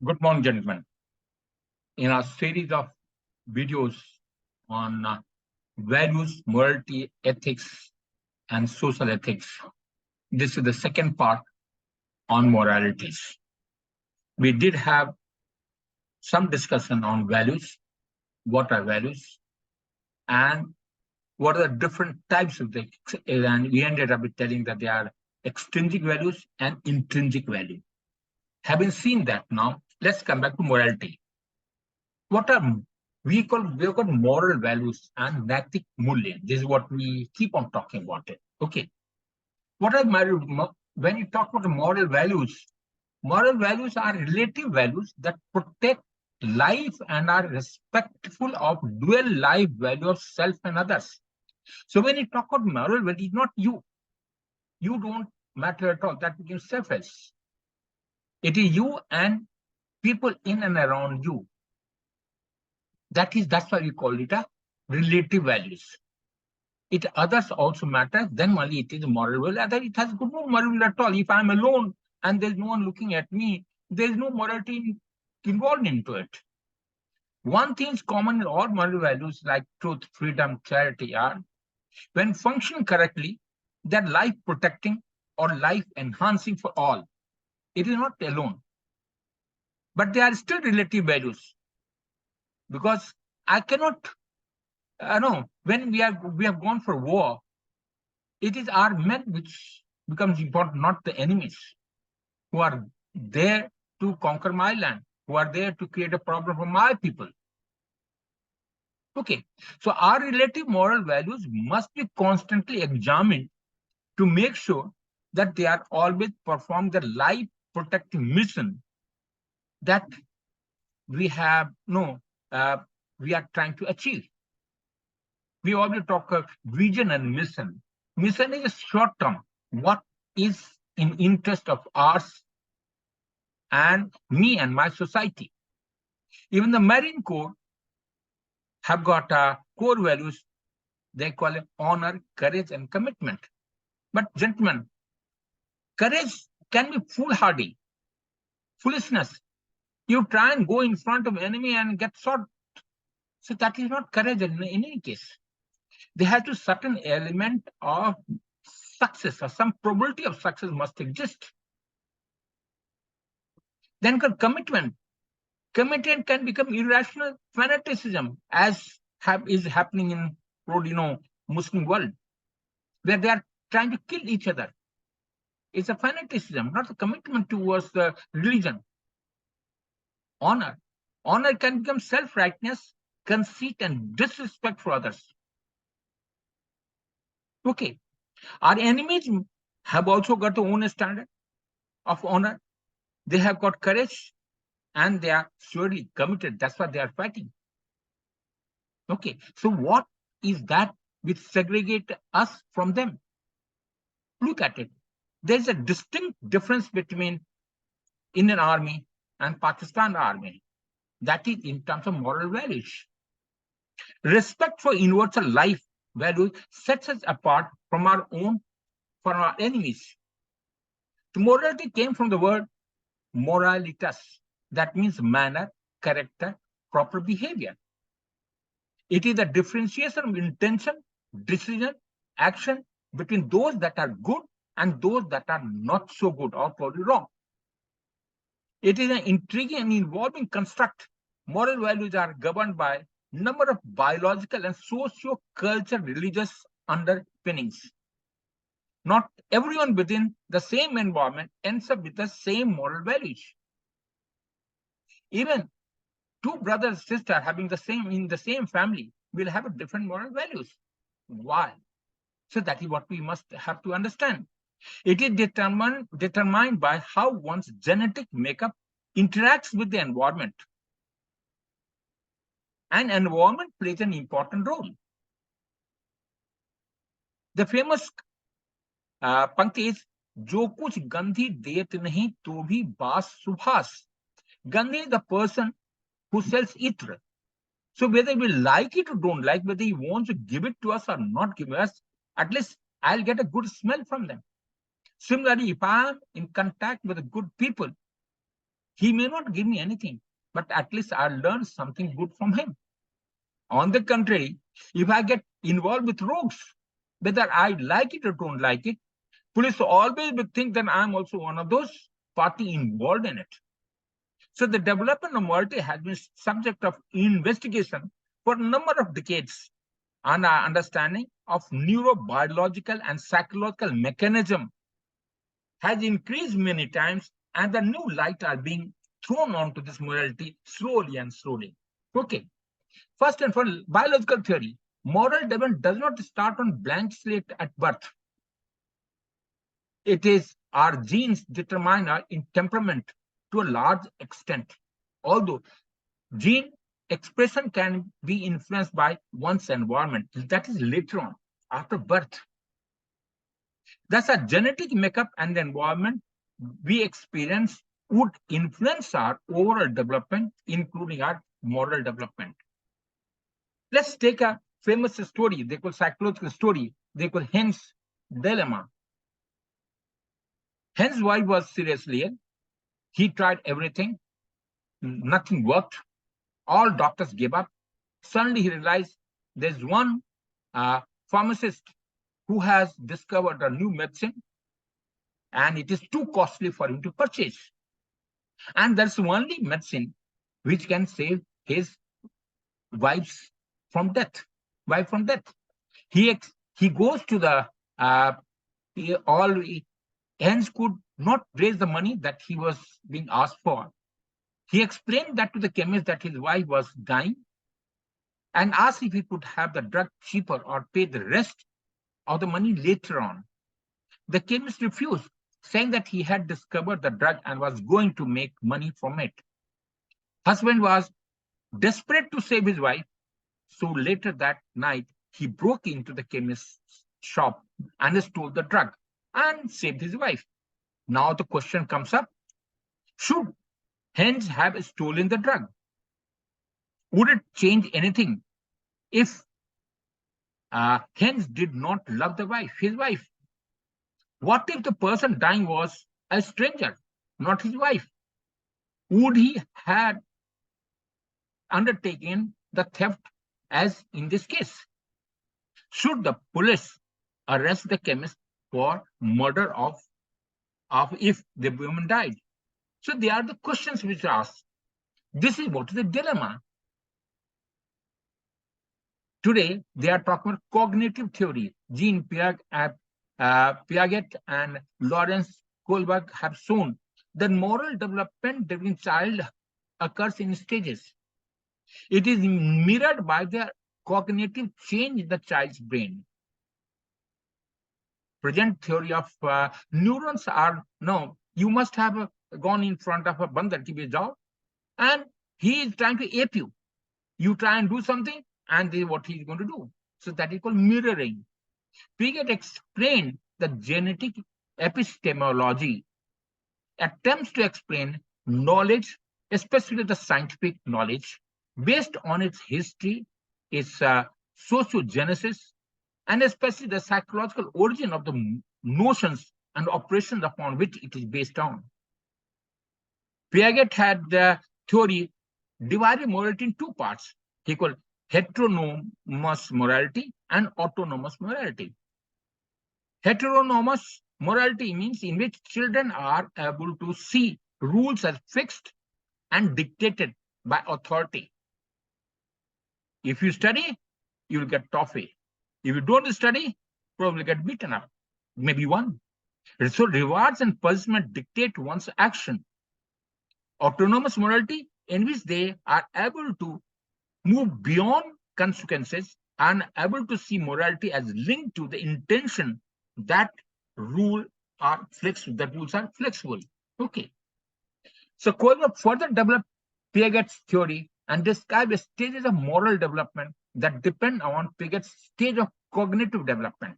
Good morning, gentlemen. In our series of videos on values, morality, ethics, and social ethics, this is the second part on moralities. We did have some discussion on values, what are values, and what are the different types of the, and we ended up with telling that they are extrinsic values and intrinsic value. Having seen that now, let's come back to morality. What are we call moral values and naitik mulya. This is what we keep on talking about it. Okay. What are when you talk about the moral values are relative values that protect life and are respectful of dual life value of self and others. So when you talk about moral value, it's not you. You don't matter at all. That becomes selfish. It is you and people in and around you. That's why we call it a relative values. It others also matter, then only it is moral value. Other it has no moral value at all. If I'm alone and there's no one looking at me, there's no morality involved into it. One thing is common in all moral values like truth, freedom, charity are, when function correctly, they're life protecting or life enhancing for all. It is not alone. But they are still relative values. Because I cannot, when we have gone for war, it is our men which becomes important, not the enemies who are there to conquer my land, who are there to create a problem for my people. Okay, so our relative moral values must be constantly examined to make sure that they are always perform the life protecting mission that we have we are trying to achieve. We always talk of vision and mission. Mission is a short term. What is in interest of ours and me and my society? Even the Marine Corps have got core values. They call it honor, courage, and commitment. But gentlemen, courage can be foolhardy, foolishness. You try and go in front of enemy and get shot. So that is not courage in any case. There has to certain element of success or some probability of success must exist. Then commitment. Commitment can become irrational fanaticism, as is happening in Muslim world, where they are trying to kill each other. It's a fanaticism, not a commitment towards the religion. Honor. Honor can become self-rightness, conceit, and disrespect for others. Okay. Our enemies have also got their own standard of honor. They have got courage and they are surely committed. That's why they are fighting. Okay. So what is that which segregate us from them? Look at it. There's a distinct difference between Indian Army and Pakistan Army. That is in terms of moral values. Respect for universal life values sets us apart from our enemies. The morality came from the word moralitas. That means manner, character, proper behavior. It is a differentiation of intention, decision, action between those that are good and those that are not so good or probably wrong. It is an intriguing and involving construct. Moral values are governed by a number of biological and socio-cultural religious underpinnings. Not everyone within the same environment ends up with the same moral values. Even two brothers and sisters having in the same family will have different moral values. Why? So that is what we must have to understand. It is determined by how one's genetic makeup interacts with the environment. And environment plays an important role. The famous पंक्ति is जो कुछ गंधी देत नहीं तो भी बास Subhash. Gandhi is the person who sells ether. So whether we like it or don't like, whether he wants to give it to us or not give us, at least I'll get a good smell from them. Similarly, if I'm in contact with good people, He may not give me anything, but at least I learn something good from him. On the contrary, if I get involved with rogues, whether I like it or don't like it, police always will think that I'm also one of those party involved in it. So the development of morality has been subject of investigation for a number of decades, and our understanding of neurobiological and psychological mechanism has increased many times, and the new light are being thrown onto this morality slowly and slowly. Okay. First and foremost, biological theory. Moral development does not start on blank slate at birth. It is our genes determine our temperament to a large extent. Although gene expression can be influenced by one's environment, that is later on, after birth. Thus, our genetic makeup and the environment we experience would influence our overall development, including our moral development. Let's take a famous story, they call psychological story, they call Hen's dilemma. Hen's wife was seriously ill. He tried everything, nothing worked. All doctors gave up. Suddenly he realized there's one pharmacist who has discovered a new medicine, and it is too costly for him to purchase. And that's the only medicine which can save his wife from death. He goes to the Hens could not raise the money that he was being asked for. He explained that to the chemist that his wife was dying and asked if he could have the drug cheaper or pay the rest of the money later on. The chemist refused, saying that he had discovered the drug and was going to make money from it. Husband was desperate to save his wife, so later that night, he broke into the chemist's shop and stole the drug and saved his wife. Now the question comes up, should Hens have stolen the drug? Would it change anything if Hens did not love his wife? What if the person dying was a stranger, not his wife? Would he have undertaken the theft as in this case? Should the police arrest the chemist for murder of if the woman died? So they are the questions which are asked. This is what is the dilemma. Today, they are talking about cognitive theory. Jean Piaget and Lawrence Kohlberg have shown that moral development during child occurs in stages. It is mirrored by the cognitive change in the child's brain. Present theory of neurons are, no, you must have gone in front of a bandar ki bhi jao, and he is trying to ape you. You try and do something, and this is what he is going to do. So that is called mirroring. Piaget explained the genetic epistemology, attempts to explain knowledge, especially the scientific knowledge, based on its history, its sociogenesis, and especially the psychological origin of the notions and operations upon which it is based on. Piaget had the theory divided morality in two parts. He called heteronomous morality and autonomous morality. Heteronomous morality means in which children are able to see rules as fixed and dictated by authority. If you study, you will get toffee. If you don't study, probably get beaten up, maybe one. So rewards and punishment dictate one's action. Autonomous morality in which they are able to move beyond consequences and able to see morality as linked to the intention that rules are flexible. Okay. So Kohlberg further developed Piaget's theory and described stages of moral development that depend on Piaget's stage of cognitive development.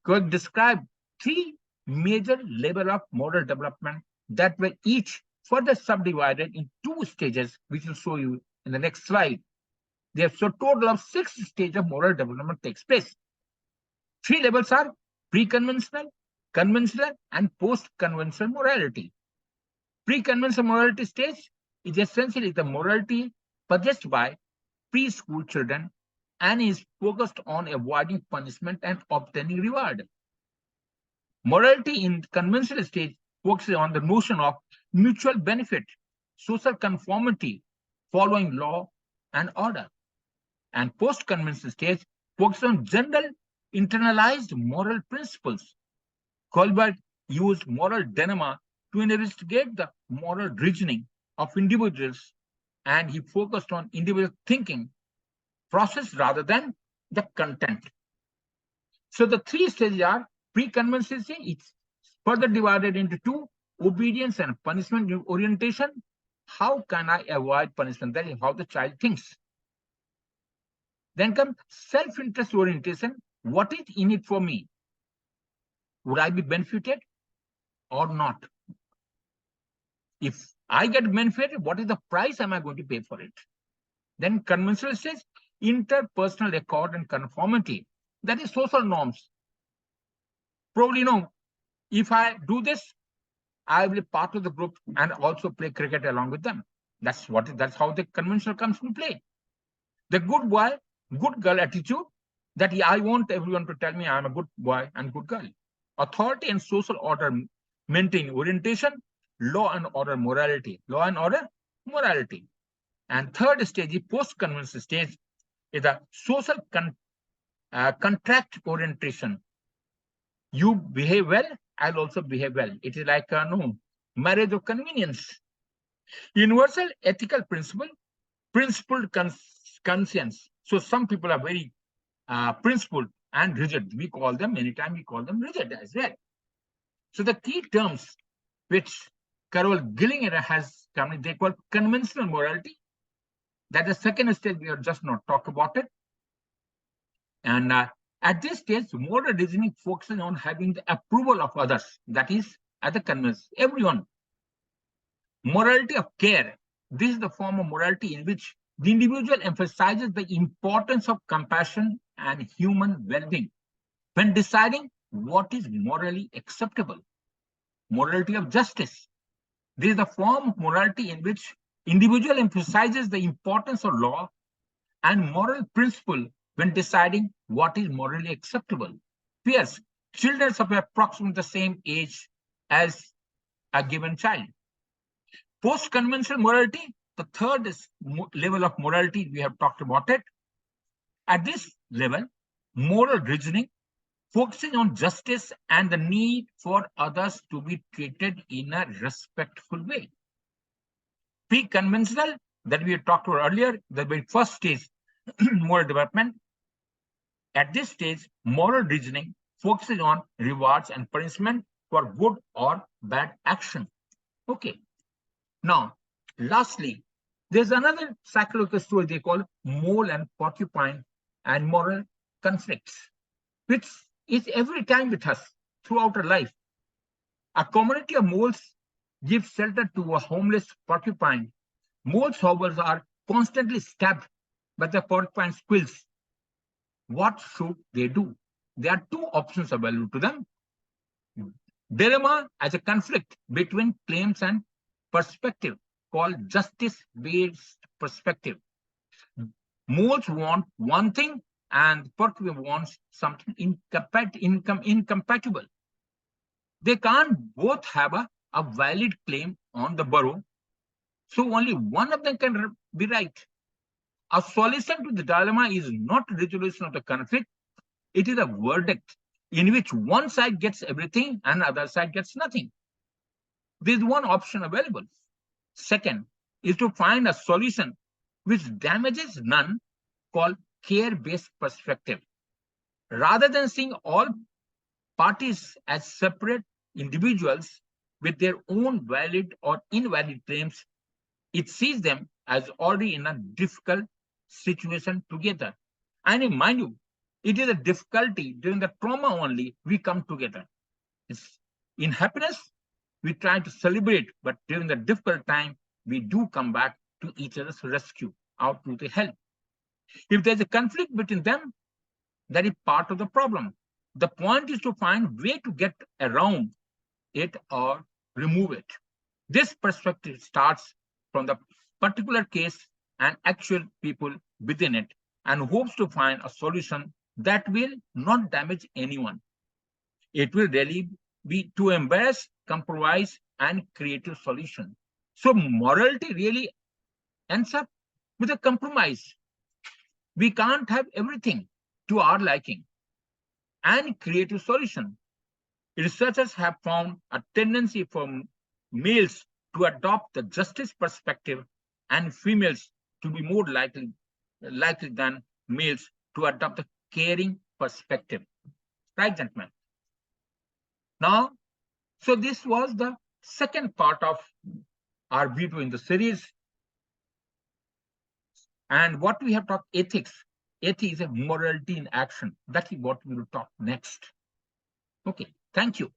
Kohlberg described three major levels of moral development that were each further subdivided in two stages, which will show you in the next slide. There's a total of 6 stages of moral development takes place. 3 levels are pre-conventional, conventional, and post-conventional morality. Pre-conventional morality stage is essentially the morality possessed by preschool children and is focused on avoiding punishment and obtaining reward. Morality in conventional stage focuses on the notion of mutual benefit, social conformity, following law and order. And post-conventional stage focuses on general internalized moral principles. Colbert used moral dilemma to investigate the moral reasoning of individuals, and he focused on individual thinking process rather than the content. So the three stages are pre-conventional stage, it's further divided into two, obedience and punishment orientation. How can I avoid punishment? That is how the child thinks. Then comes self-interest orientation. What is in it for me? Would I be benefited or not? If I get benefited, what is the price am I going to pay for it? Then conventional stage, interpersonal accord and conformity. That is social norms. Probably if I do this, I will be part of the group and also play cricket along with them. That's how the conventional comes into play. The good boy, good girl attitude, that I want everyone to tell me I'm a good boy and good girl. Authority and social order maintain orientation, law and order morality. Law and order morality. And third stage, the post-conventional stage, is a social contract orientation. You behave well, I'll also behave well. It is like marriage of convenience. Universal ethical principle, principled conscience. So some people are very principled and rigid. We call them, anytime we call them rigid as well. So the key terms which Carol Gillinger has come, they call conventional morality. That is the second stage, we are just not talk about it. And at this stage, moral reasoning focuses on having the approval of others. That is, at the convince everyone. Morality of care. This is the form of morality in which the individual emphasizes the importance of compassion and human well-being when deciding what is morally acceptable. Morality of justice. This is the form of morality in which individual emphasizes the importance of law and moral principle when deciding what is morally acceptable. Peers, children of approximately the same age as a given child. Post-conventional morality, the third level of morality, we have talked about it. At this level, moral reasoning focusing on justice and the need for others to be treated in a respectful way. Pre-conventional, that we had talked about earlier, the very first stage, moral development. At this stage, moral reasoning focuses on rewards and punishment for good or bad action. Okay. Now, lastly, there's another psychological story they call mole and porcupine and moral conflicts, which is every time with us throughout our life. A community of moles gives shelter to a homeless porcupine. Moles, however, are constantly stabbed by the porcupine's quills. What should they do? There are two options available to them. Dilemma as a conflict between claims and perspective called justice-based perspective. Moles want one thing and porcupine wants something incompatible. They can't both have a valid claim on the burrow, so only one of them can be right. A solution to the dilemma is not resolution of the conflict, it is a verdict in which one side gets everything and the other side gets nothing. There is one option available. Second is to find a solution which damages none, called care-based perspective. Rather than seeing all parties as separate individuals with their own valid or invalid claims, it sees them as already in a difficult situation together. And mind you, it is a difficulty during the trauma only we come together. In happiness, we try to celebrate, but during the difficult time, we do come back to each other's rescue, out to the help. If there's a conflict between them, that is part of the problem. The point is to find a way to get around it or remove it. This perspective starts from the particular case and actual people within it and hopes to find a solution that will not damage anyone. It will really be to embrace, compromise, and creative solution. So morality really ends up with a compromise. We can't have everything to our liking. And creative solution. Researchers have found a tendency for males to adopt the justice perspective and females to be more likely than males to adopt the caring perspective. Right, gentlemen? Now, so this was the second part of our video in the series. And what we have talked ethics. Ethics is a morality in action. That is what we will talk next. Okay, thank you.